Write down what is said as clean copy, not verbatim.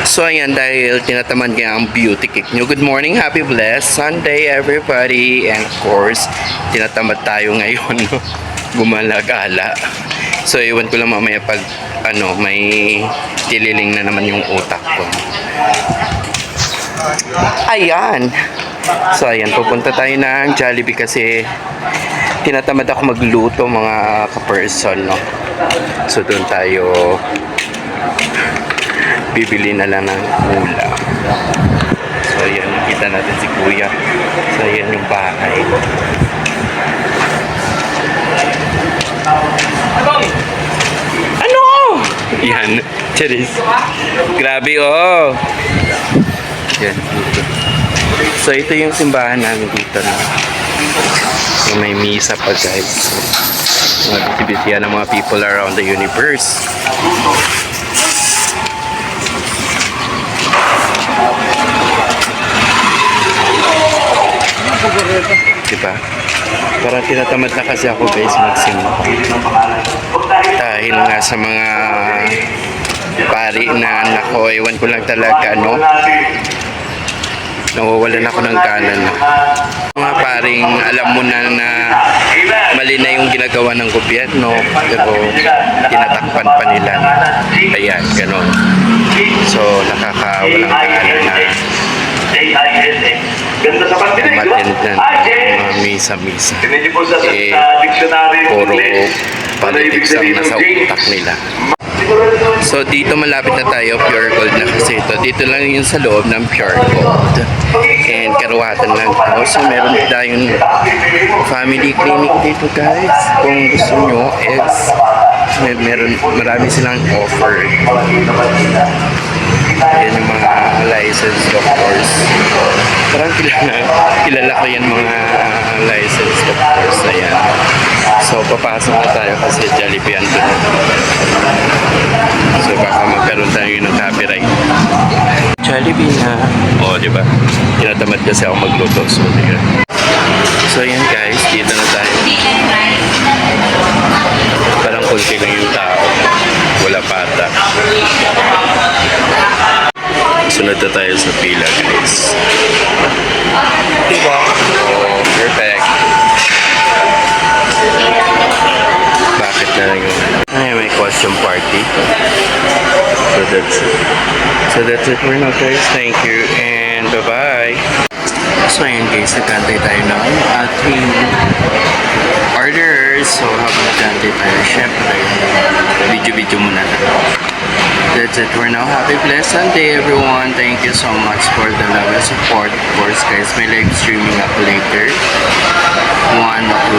So ayan, dahil tinatamad niya ang beauty cake nyo. Good morning, happy blessed Sunday everybody. And of course, tinatamad tayo ngayon gumala-gala. So iwan ko lang mamaya pag may tililing na naman yung utak ko. Ayan. So ayan, pupunta tayo ng Jollibee kasi tinatamad ako magluto mga ka-person, no? So doon tayo bibili na lang ng ulam. So ayan, nakita natin si Kuya. So ayan yung bahay. Ano? Yan, charis. Grabe oh. Yan, dito. So ito yung simbahan namin dito na may misa pa guys. Mga ng mga people around the universe. Diba? Parang tinatamad na kasi ako guys magsimba. Dahil nga sa mga pari na anak ko, ewan ko lang talaga nawawalan ako ng kanan. Mga paring alam mo na mali na yung ginagawa ng gobyerno pero tinatakpan pa nila. Ayan, gano'n. So nakakawalang kanan na umattend ng mga misa-misa. Puro politics ang nasa utak nila. So dito malapit na tayo, Pure Gold na kasi ito. Dito lang yun sa loob ng Pure Gold. And Karuhatan lang ito. So meron tayong family clinic dito guys. Kung gusto nyo is marami silang offer. Yan yung mga licensed doctors. Parang kilala ko yan mga licensed doctors. Ayan. So papasok na tayo kasi Jollibee andun. So baka magkaroon tayo ng copyright. Jollibee na. O, diba? Tinatamad kasi ako magluto. So ayan guys, dito na tayo. Parang kunti lang yung tao. Wala pata. Sunod na tayo sa pila guys. Diba? Oh, perfect. Bakit na lang yun? Ay, may costume party. So that's it for now guys. Thank you and bye-bye. So ayan guys, nagkantay tayo ng ating orders. So habang nagkantay tayo, syempre video muna na. That's it for now. Happy blessed Sunday everyone. Thank you so much for the love and support. Of course guys, may live streaming ako later 1 o'clock